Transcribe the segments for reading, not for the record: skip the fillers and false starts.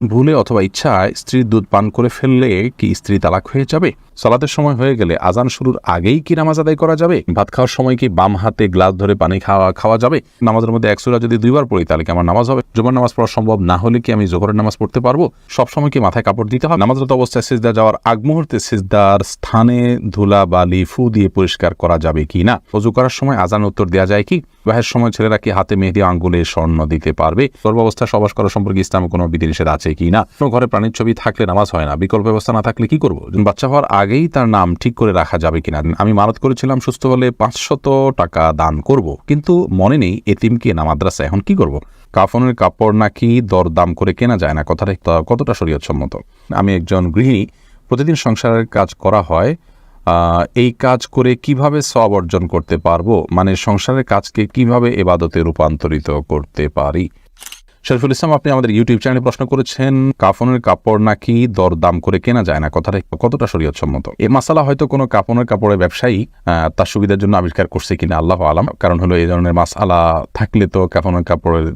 ভুলে অথবা ইচ্ছায় স্ত্রীর দুধ পান করে ফেললে কি স্ত্রী তালাক হয়ে যাবে? সালাতের সময় হয়ে গেলে আজান শুরুর আগেই কি নামাজ আদায় করা যাবে? ভাত খাওয়ার সময় কি বাম হাতে গ্লাস ধরে পানি খাওয়া যাবে? নামাজের মধ্যে এক সূরা যদি 2 বার পড়ি তাহলে কি আমার নামাজ হবে? জুমার নামাজ পড়া সম্ভব না হলে কি আমি যোহরের নামাজ পড়তে পারবো? সবসময় কি মাথায় কাপড় দিতে হবে? নামাজরত অবস্থায় সিজদা যাওয়ার আগ মুহূর্তে সিজদার স্থানে ধুলা বালি ফু দিয়ে পরিষ্কার করা যাবে কি না? ওযু করার সময় আজান উত্তর দেওয়া যায় কি? বিবাহের সময় ছেলেরা কি হাতে মেহেদি আঙ্গুলে স্বর্ণ দিতে পারবে? গর্ভাবস্থায় সহবাস করা সম্পর্কে ইসলামে কোনো বিধিনিষেধ আছে কি না? কোনো ঘরে প্রাণীর ছবি থাকলে নামাজ হয় না, বিকল্প ব্যবস্থা না থাকলে কি করবো? বাচ্চা হওয়ার আগেই তার নাম ঠিক করে রাখা যাবে কিনা? আমি মানত করেছিলাম সুস্থ হলে 500 টাকা দান করব, কিন্তু মনে নেই এতিমকে না মাদ্রাসা, এখন কি করব? কাফনের কাপড় নাকি দরদাম করে কেনা যায় না, কথাটা কতটা শরীয়তসম্মত? আমি একজন গৃহিণী, প্রতিদিন সংসারের কাজ করা হয়, এই কাজ করে কিভাবে সওয়াব অর্জন করতে পারবো? মানে সংসারের কাজকে কিভাবে ইবাদতে রূপান্তরিত করতে পারি? শরীফুল ইসলাম, আপনি আমাদের ইউটিউব চ্যানেলে প্রশ্ন করেছেন কাফনের কাপড় নাকি দরদাম করে কেনা যায় না, কথাটা কতটা শরীয়তসম্মত? এই মাসালা হয়তো কোনো কাফনের কাপড়ের ব্যবসায়ী তার সুবিধার জন্য আবিষ্কার করছে কিনা আল্লাহু আলাম। কারণ হলো এই ধরনের মাসালা থাকলে তো কাফনের কাপড়ের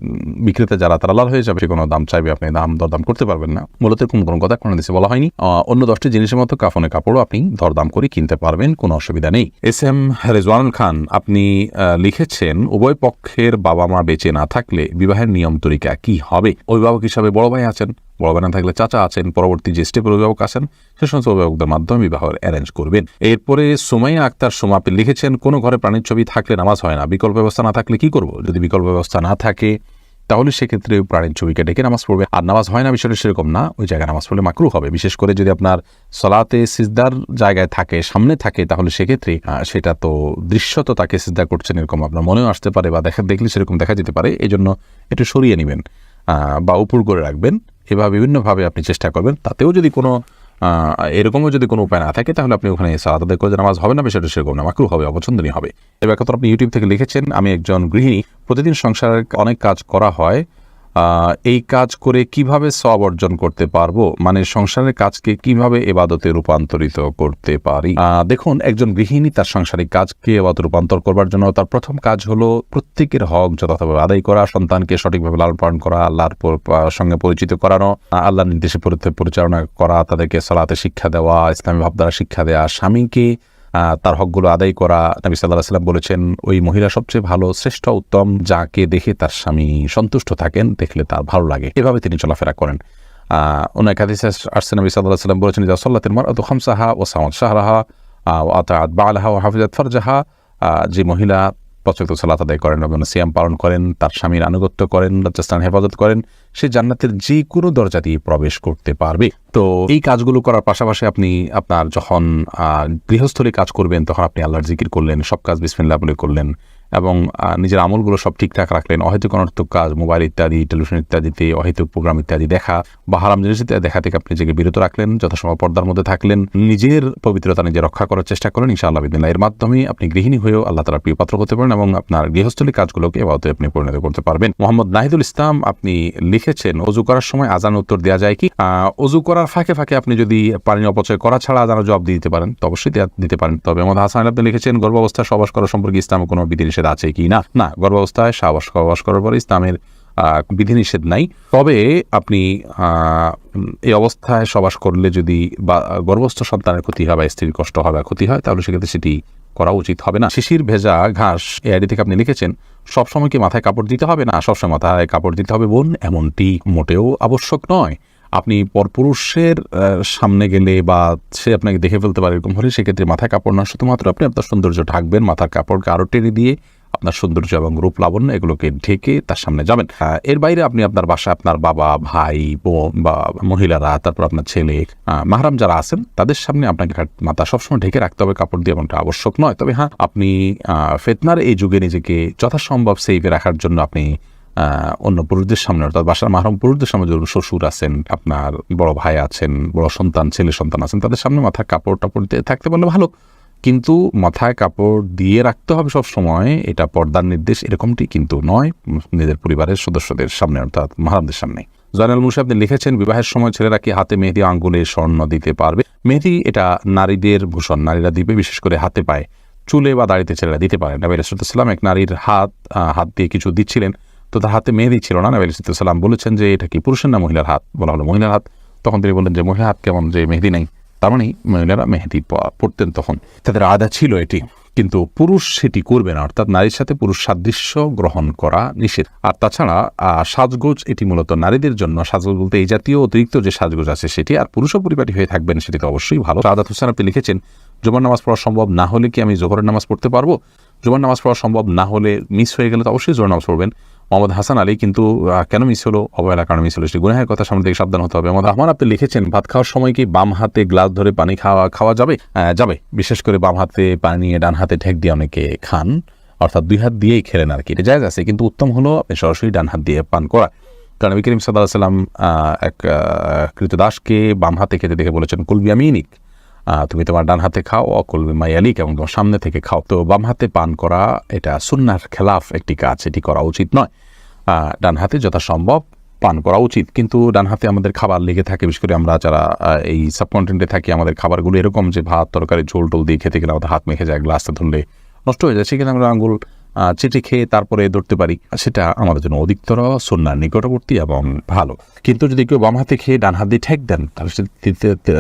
বিক্রেতা যারা তারা লাল হয়ে যাবে, কোনো দাম চাইবে, আপনি দরদাম করতে পারবেন না। মূলত কোনো কথা কোনো দেশে বলা হয়নি। অন্য 10টি জিনিসের মতো কাফনের কাপড়ও আপনি দরদাম করে কিনতে পারবেন, কোনো অসুবিধা নেই। এস.এম. রেজওয়ানুল খান, আপনি লিখেছেন উভয় পক্ষের বাবা মা বেঁচে না থাকলে বিবাহের নিয়ম তরিকা কি হবে? অভিভাবক হিসাবে বড় ভাই আছেন, বড় ভাই না থাকলে চাচা আছেন, পরবর্তী যে স্টেপের অভিভাবক আছেন সে সমস্ত অভিভাবকদের মাধ্যমে বিবাহ অ্যারেঞ্জ করবেন। এরপরে সুমাইয়া আক্তার সুমা, আপনি লিখেছেন কোনো ঘরে প্রাণীর ছবি থাকলে নামাজ হয় না, বিকল্প ব্যবস্থা না থাকলে কি করব? যদি বিকল্প ব্যবস্থা না থাকে তাহলে সেক্ষেত্রে প্রাণীর ছবিকে ডেকে নামাজ পড়বে। আর নামাজ হয় না বিষয়টা সেরকম না, ওই জায়গায় নামাজ পড়লে মাকরুহ হবে। বিশেষ করে যদি আপনার সলাতে সিজদার জায়গায় থাকে, সামনে থাকে, তাহলে সেক্ষেত্রে সেটা তো দৃশ্যত তাকে সিজদা করছেন এরকম আপনার মনেও আসতে পারে, বা দেখলে সেরকম দেখা যেতে পারে। এই জন্য একটু সরিয়ে নেবেন বা উপর করে রাখবেন। এভাবে বিভিন্নভাবে আপনি চেষ্টা করবেন। তাতেও যদি কোনো এরকমও যদি কোনো উপায় না থাকে তাহলে আপনি ওখানে সালাত আদায় করে নামাজ হবে না, বিষয়টা সেরকম না, মাকরুহ হবে, অপছন্দনীয় হবে। এবার কথা, আপনি ইউটিউব থেকে লিখেছেন আমি একজন গৃহিণী, প্রতিদিন সংসারের অনেক কাজ করা হয়, এই কাজ করে কিভাবে সওয়াব অর্জন করতে পারবো? মানে সংসারের কাজকে কিভাবে ইবাদতে রূপান্তরিত করতে পারি? দেখুন, একজন গৃহিণী তার সাংসারিক কাজকে ইবাদতে রূপান্তর করবার জন্য তার প্রথম কাজ হলো প্রত্যেকের হক যথাযথভাবে আদায় করা, সন্তানকে সঠিকভাবে লালন পালন করা, আল্লাহর সঙ্গে পরিচিত করানো, আল্লাহর নির্দেশে পরিচালনা করা, তাদেরকে সালাতে শিক্ষা দেওয়া, ইসলামী ভাবধারা শিক্ষা দেওয়া, স্বামীকে তার হকগুলো আদায় করা। নবী সাল্লাল্লাহু আলাইহি ওয়াসাল্লাম বলেছেন ওই মহিলা সবচেয়ে ভালো, শ্রেষ্ঠ, উত্তম, যাকে দেখে তার স্বামী সন্তুষ্ট থাকেন, দেখলে তার ভালো লাগে। এভাবে তিনি চলাফেরা করেন। অনেক হাদিসে আসছে নবী সাল্লাল্লাহু আলাইহি ওয়াসাল্লাম বলেছেন ইযা সাল্লাতিল মারআতু খামসাহা ওয়া সামাত শাহরাহা ওয়া আতাআত বা'লাহা ওয়া হাফিজাত ফারজাহা, যে মহিলা 5 ওয়াক্ত সালাত আদায় করেন এবং সিয়াম পালন করেন, তার স্বামীর আনুগত্য করেন, লজ্জাস্থান হেফাজত করেন, সে জান্নাতের যে কোনো দরজা দিয়ে প্রবেশ করতে পারবে। তো এই কাজগুলো করার পাশাপাশি আপনি আপনার যখন গৃহস্থলী কাজ করবেন তখন আপনি আল্লাহর জিকির করলেন, সব কাজ বিসমিল্লাহ বলে করলেন এবং নিজের আমলগুলো সব ঠিকঠাক রাখলেন। অহেতুক অনর্থক কাজ, মোবাইল ইত্যাদি, টেলিভিশন ইত্যাদিতে অহেতুক প্রোগ্রাম ইত্যাদি দেখা বা হারাম জিনিস ইত্যাদি দেখা থেকে আপনি নিজেকে বিরত রাখলেন, যথাসময় পর্দার মধ্যে থাকলেন, নিজের পবিত্রতা নিজে রক্ষা করার চেষ্টা করেন, ইনশাআল্লাহ বিদিনিল্লাহ এর মাধ্যমে আপনি গৃহিণী হয়েও আল্লাহ তাআলার প্রিয় পাত্র হতে পারেন এবং আপনার গৃহস্থলী কাজগুলোকে ইবাদতে আপনি পরিণত করতে পারবেন। মোহাম্মদ নাহিদুল ইসলাম, আপনি লিখেছেন ওযু করার সময় আজান উত্তর দেওয়া যায় কি? ওযু করার ফাঁকে ফাঁকে আপনি যদি পানি অপচয় করা ছাড়া আজানের জবাব দিতে পারেন তো অবশ্যই দিতে পারেন। তবে মোহাম্মদ হাসান, আপনি লিখেছেন গর্ভাবস্থায় সহবাস করা সম্পর্কে ইসলামে কোনো বিধিনিষেধ আছে কি না? না, গর্ভাবস্থায় সহবাস করার পরে ইসলামের বিধিনিষেধ নাই। তবে আপনি এই অবস্থায় সহবাস করলে যদি বা গর্ভস্থ সন্তানের ক্ষতি হয় বা স্ত্রীর কষ্ট হয় বা ক্ষতি হয় তাহলে সেক্ষেত্রে সেটি করা উচিত হবে না। শিশির ভেজা ঘাস, এই আইডি থেকে আপনি লিখেছেন সবসময় কি মাথায় কাপড় দিতে হবে? না, সবসময় মাথায় কাপড় দিতে হবে বোন, এমনটি মোটেও আবশ্যক নয়। আপনি পরপুরুষের সামনে গেলে বা সে আপনাকে দেখে ফেলতে পারে এরকম হলে সেক্ষেত্রে মাথায় কাপড় না, শুধুমাত্র আপনি আপনার সৌন্দর্য ঢাকবেন, মাথার কাপড়কে আরো টেনে দিয়ে আপনার সৌন্দর্য এবং রূপ লাবণ্য এগুলোকে ঢেকে তার সামনে যাবেন। এর বাইরে আপনি আপনার বাসায় আপনার বাবা, ভাই, বোন বা মহিলারা, তারপর আপনার ছেলে, মাহরাম যারা আছেন তাদের সামনে আপনাকে মাথা সবসময় ঢেকে রাখতে হবে কাপড় দিয়ে, এমনটা আবশ্যক নয়। তবে হ্যাঁ, আপনি ফিতনার এই যুগে নিজেকে যথাসম্ভব সেফে রাখার জন্য আপনি অন্য পুরুষদের সামনে, অর্থাৎ বাসার মাহরম পুরুষদের সামনে, ধরুন শ্বশুর আছেন, আপনার বড় ভাই আছেন, বড় সন্তান, ছেলে সন্তান আছেন, তাদের সামনে মাথায় কাপড় টাপড় দিয়ে থাকতে পারলে ভালো। কিন্তু মাথায় কাপড় দিয়ে রাখতে হবে সব সময়, এটা পর্দার নির্দেশ এরকমটি কিন্তু নয়, নিজের পরিবারের সদস্যদের সামনে অর্থাৎ মাহরামদের সামনে। জয়নাল মুন্সি, আপনি লিখেছেন বিবাহের সময় ছেলেরা কি হাতে মেহেদি আঙ্গুলে স্বর্ণ দিতে পারবে? মেহেদি এটা নারীদের ভূষণ, নারীরা দিবে, বিশেষ করে হাতে পায়ে, চুলে বা দাড়িতে ছেলেরা দিতে পারে। নবী রাসূলুল্লাহ সাল্লাল্লাহু আলাইহি ওয়াসাল্লাম এক নারীর হাত দিয়ে কিছু দিচ্ছিলেন, তো তার হাতে মেহেদি ছিল না। নবী আলাইহিস সালাম বলেছেন যে এটা কি পুরুষের না মহিলার হাত? বলা হলো মহিলার হাত। তখন তিনি বললেন যে মহিলার হাত কেমন, যে মেহেদি নেই? তার মানে মহিলারা মেহেদি পড়তেন তখন, তাদের আদা ছিল এটি, কিন্তু পুরুষ সেটি করবে না, অর্থাৎ নারীর সাথে পুরুষ সাদৃশ্য গ্রহণ করা নিষেধ। আর তাছাড়া সাজগোজ এটি মূলত নারীদের জন্য। সাজগোজ বলতে এই জাতীয় অতিরিক্ত যে সাজগোজ আছে সেটি, আর পুরুষও পরিপাটি হয়ে থাকবেন সেটি তো অবশ্যই ভালো। সাদাত হোসেন আপনি লিখেছেন, জুমার নামাজ পড়া সম্ভব না হলে কি আমি জোহরের নামাজ পড়তে পারবো? জুমার নামাজ পড়া সম্ভব না হলে, মিস হয়ে গেলে তো অবশ্যই জোহর নামাজ পড়বেন। মোহাম্মদ হাসান আলী, কিন্তু কেন মিস হলো? অবহেলার কারণে মিস হলো, সেটি গুনাহের কথা সামনে থেকে সাবধান হতে হবে। মোহাম্মদ রহমান আপনি লিখেছেন, ভাত খাওয়ার সময় কি বাম হাতে গ্লাস ধরে পানি খাওয়া যাবে? যাবে, বিশেষ করে বাম হাতে পানি নিয়ে ডান হাতে ঠেক দিয়ে অনেকে খান, অর্থাৎ দুই হাত দিয়েই খেলেন আর কি, এটা জায়েজ আছে, কিন্তু উত্তম হলো আপনি সরাসরি ডান হাত দিয়ে পান করা। কারণ নবী করিম সাল্লাল্লাহু আলাইহি ওয়াসাল্লাম এক কৃতদাসকে বাম হাতে খেতে দেখে বলেছেন, কুল বিয়ামিনিক, তুমি তোমার ডান হাতে খাও, অকুল বিমায়ালিক, এবং তোমার সামনে থেকে খাও। তো বাম হাতে পান করা এটা সুন্নাহর খেলাফ একটি কাজ, এটি করা উচিত নয়। ডান হাতে যথাসম্ভব পান করা উচিত, কিন্তু ডান হাতে আমাদের খাবার লেগে থাকে, বিশেষ করে আমরা যারা এই সাবকন্টিনেন্টে থাকি, আমাদের খাবারগুলো এরকম যে ভাত তরকারি ঝোল টোল দিয়ে খেতে গেলে আমাদের হাত মেখে যায়, গ্লাসটা ধরলে নষ্ট হয়ে যায়, সেখানে আমরা আঙুল চেটে খেয়ে তারপরে ধরতে পারি, সেটা আমাদের জন্য অধিকতর সুন্নাহর নিকটবর্তী এবং ভালো। কিন্তু যদি কেউ বাম হাতে খেয়ে ডান হাত দিয়ে ঠেক দেন, তাহলে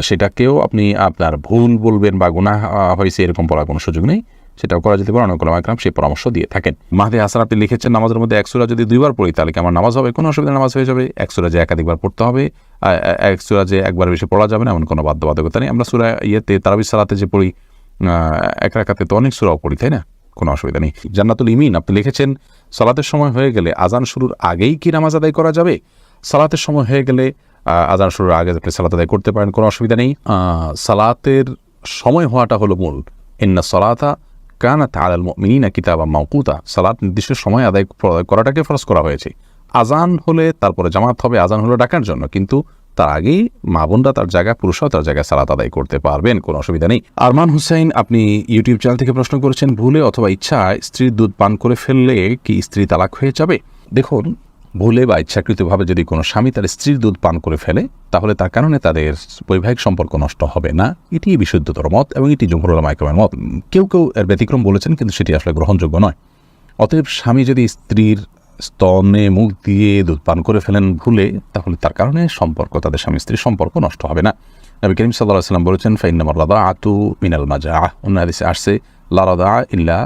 সেটাকেও আপনি আপনার ভুল বলবেন বা গুনাহ হয়েছে এরকম বলার কোনো সুযোগ নেই, সেটাও করা যেতে পারে। অনেক ওলামা ইকরাম সেই পরামর্শ দিয়ে থাকেন। মাহদি হাসান আপনি লিখেছেন, নামাজের মধ্যে এক সূরা যদি দুইবার পড়ি তাহলে কি আমার নামাজ হবে? কোনো অসুবিধা, নামাজ হয়ে যাবে। এক সূরা যে একাধিকবার পড়তে হবে, এক সূরা যে একবার বেশি পড়া যাবে না, এমন কোনো বাধ্যবাধকতা নেই। আমরা সূরা তারাবির সালাতে যে পড়ি, এক রাকাতে তো অনেক সূরাও পড়ি, তাই না? কোনো অসুবিধা নেই। জান্নাতুল ইমিন আপনি লিখেছেন, সালাতের সময় হয়ে গেলে আজান শুরুর আগেই কি নামাজ আদায় করা যাবে? সালাতের সময় হয়ে গেলে আজান শুরুর আগে আপনি সালাত আদায় করতে পারেন, কোনো অসুবিধা নেই। সালাতের সময় হওয়াটা হলো মূল। ইন্না সালাতা কানাত আলাল মুমিনিনা কিতাবাম মাওকুতা, সালাত নির্দিষ্ট সময় আদায় করাটাকে ফরজ করা হয়েছে। আজান হলে তারপরে জামাত হবে, আজান হলো ডাকার জন্য, কিন্তু তার আগেই মা বোনরা তার জায়গায়, পুরুষরাও তার জায়গায় সালাত আদায় করতে পারবেন, কোনো অসুবিধা নেই। আরমান হুসাইন আপনি ইউটিউব চ্যানেল থেকে প্রশ্ন করেছেন, ভুলে অথবা ইচ্ছায় স্ত্রীর দুধ পান করে ফেললে কি স্ত্রী তালাক হয়ে যাবে? দেখুন, ভুলে বা ইচ্ছাকৃতভাবে যদি কোনো স্বামী তার স্ত্রীর দুধ পান করে ফেলে, তাহলে তার কারণে তাদের বৈবাহিক সম্পর্ক নষ্ট হবে না, এটি বিশুদ্ধতর মত এবং এটি জমহুর উলামা ইকরামের মত। কেউ কেউ এর ব্যতিক্রম বলেছেন, কিন্তু সেটি আসলে গ্রহণযোগ্য নয়। অতএব স্বামী যদি স্ত্রীর স্তনে মুখ দিয়ে দুধ পান করে ফেলেন ভুলে, তাহলে তার কারণে সম্পর্ক, তাদের স্বামী স্ত্রীর সম্পর্ক নষ্ট হবে না। নবী করিম সাল্লাল্লাহু আলাইহি ওয়াসাল্লাম বলেছেন, ফাইন্নামার রাদাআতু মিনাল মাজাআহ, অন্য হাদিসে আসছে লা রাদাআ ইল্লা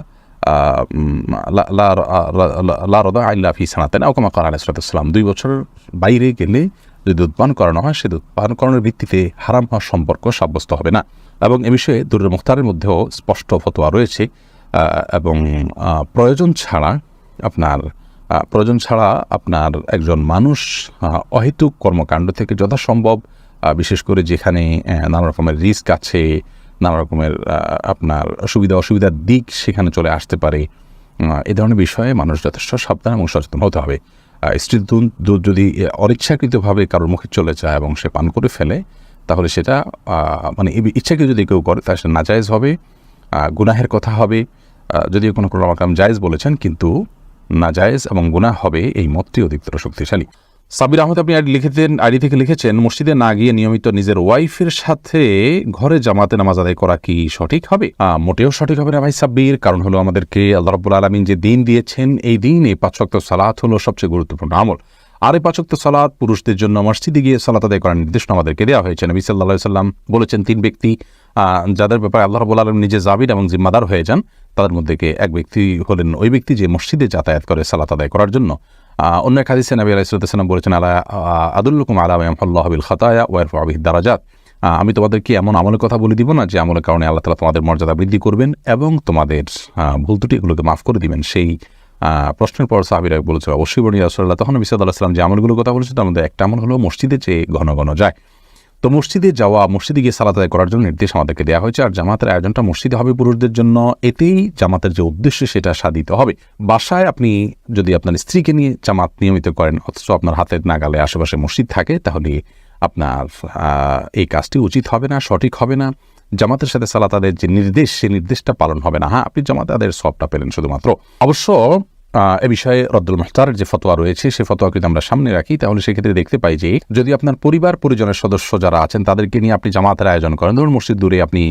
লা রাদাআ ইল্লা ফি সানাতাইন, আও কামা ক্বালা আলাইহিস সালাম, 2 বছর বাইরে গেলে যদি দুধ পান করানো হয়, সে দুধ পান করানোর ভিত্তিতে হারাম হওয়ার সম্পর্ক সাব্যস্ত হবে না। এবং এ বিষয়ে দুরুল মুখতারের মধ্যেও স্পষ্ট ফতোয়া রয়েছে। এবং প্রয়োজন ছাড়া আপনার একজন মানুষ অহেতুক কর্মকাণ্ড থেকে যথাসম্ভব, বিশেষ করে যেখানে নানা রকমের রিস্ক আছে, নানা রকমের আপনার অসুবিধার দিক সেখানে চলে আসতে পারে, এ ধরনের বিষয়ে মানুষ যথেষ্ট সাবধান এবং সচেতন হতে হবে। স্ত্রীর দুধ যদি অনিচ্ছাকৃতভাবে কারোর মুখে চলে যায় এবং সে পান করে ফেলে, তাহলে সেটা মানে ইচ্ছাকে যদি কেউ করে তাহলে সেটা নাজায়েজ হবে, গুনাহের কথা হবে। যদিও কোনো কাম জায়েজ বলেছেন, কিন্তু নাজায়েজ এবং গুনাহ হবে, এই মতটি অধিকতর শক্তিশালী। সাবির আহমেদ আপনি আইডি থেকে লিখেছেন, মসজিদে না গিয়ে নিয়মিত নিজের ওয়াইফের সাথে ঘরে জামাতে নামাজ আদায় করা কি সঠিক হবে? মোটেও সঠিক হবে না ভাই সাব্বির। কারণ হলো, আমাদেরকে আল্লাহ রাব্বুল আলামিন যে দিন দিয়েছেন, এই দিনে 5 ওয়াক্ত সালাত হলো সবচেয়ে গুরুত্বপূর্ণ আমল। আর এই 5 ওয়াক্ত সালাত পুরুষদের জন্য মসজিদে গিয়ে সালাত আদায় করার নির্দেশনা আমাদেরকে দেওয়া হয়েছে। নবী সাল্লাল্লাহু আলাইহি ওয়াসাল্লাম বলেছেন, 3 ব্যক্তি যাদের ব্যাপারে আল্লাহ রাব্বুল আলামিন নিজে জাবির এবং জিম্মাদার হয়ে যান, তাদের মধ্যে এক ব্যক্তি হলেন ওই ব্যক্তি যে মসজিদে যাতায়াত করে সালাত আদায় করার জন্য। অন্য এক হাদিসে নবী আলাইহিস সালাম বলেছেন, আলা আদুল্লুকুম আলা মা ইয়ামহুল্লাহু বিল খাতায়া ওয়া ইয়ারফাউ বিহিদ দারাজাত, আমি তোমাদেরকে এমন আমলের কথা বলে দিব না যে আমলের কারণে আল্লাহ তাআলা তোমাদের মর্যাদা বৃদ্ধি করবেন এবং তোমাদের ভুল ত্রুটি এগুলোকে মাফ করে দিবেন। সেই প্রশ্নের পর সাহাবীরা বলেছে, অবশ্যই বলি ইয়া রাসূলুল্লাহ। তখন নবী সাল্লাল্লাহু আলাইহি ওয়াসাল্লাম যে আমলগুলোর কথা বলেছেন, তার মধ্যে একটা আমল হলো মসজিদে যে ঘন ঘন যায়। তো মসজিদে যাওয়া, মসজিদে গিয়ে সালাত আদায় করার জন্য নির্দেশ আমাদেরকে দেওয়া হয়েছে। আর জামাতের আয়োজনটা মসজিদে হবে পুরুষদের জন্য, এতেই জামাতের যে উদ্দেশ্য সেটা সাধিত হবে। বাসায় আপনি যদি আপনার স্ত্রীকে নিয়ে জামাত নিয়মিত করেন, অথচ আপনার হাতের নাগালে আশেপাশে মসজিদ থাকে, তাহলে আপনার এই কাজটি উচিত হবে না, সঠিক হবে না। জামাতের সাথে সালাত আদায়ের যে নির্দেশ, সেই নির্দেশটা পালন হবে না। হ্যাঁ, আপনি জামাত আদায়ের সবটা পেলেন শুধুমাত্র। অবশ্য এ বিষয়ে রদ্দুল মুহতারের যে ফতোয়া রয়েছে, সে ফতোয়া যদি আমরা সামনে রাখি, তাহলে সেক্ষেত্রে দেখতে পাই যে যদি আপনার পরিবার পরিজনের সদস্য যারা আছেন তাদেরকে নিয়ে আপনি জামাতের আয়োজন করেন, ধরুন মসজিদ দূরে, আপনি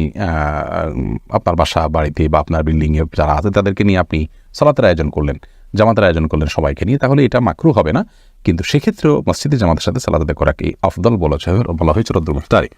আপনার বাসা বাড়িতে বা আপনার বিল্ডিংয়ে যারা আছে তাদেরকে নিয়ে আপনি সালাতের আয়োজন করলেন, জামাতের আয়োজন করলেন সবাইকে নিয়ে, তাহলে এটা মাকরু হবে না, কিন্তু সেক্ষেত্রেও মসজিদে জামাতের সাথে সালাত আদায় করাকে আফদল বলা হয়েছে রদ্দুল মুফতারি।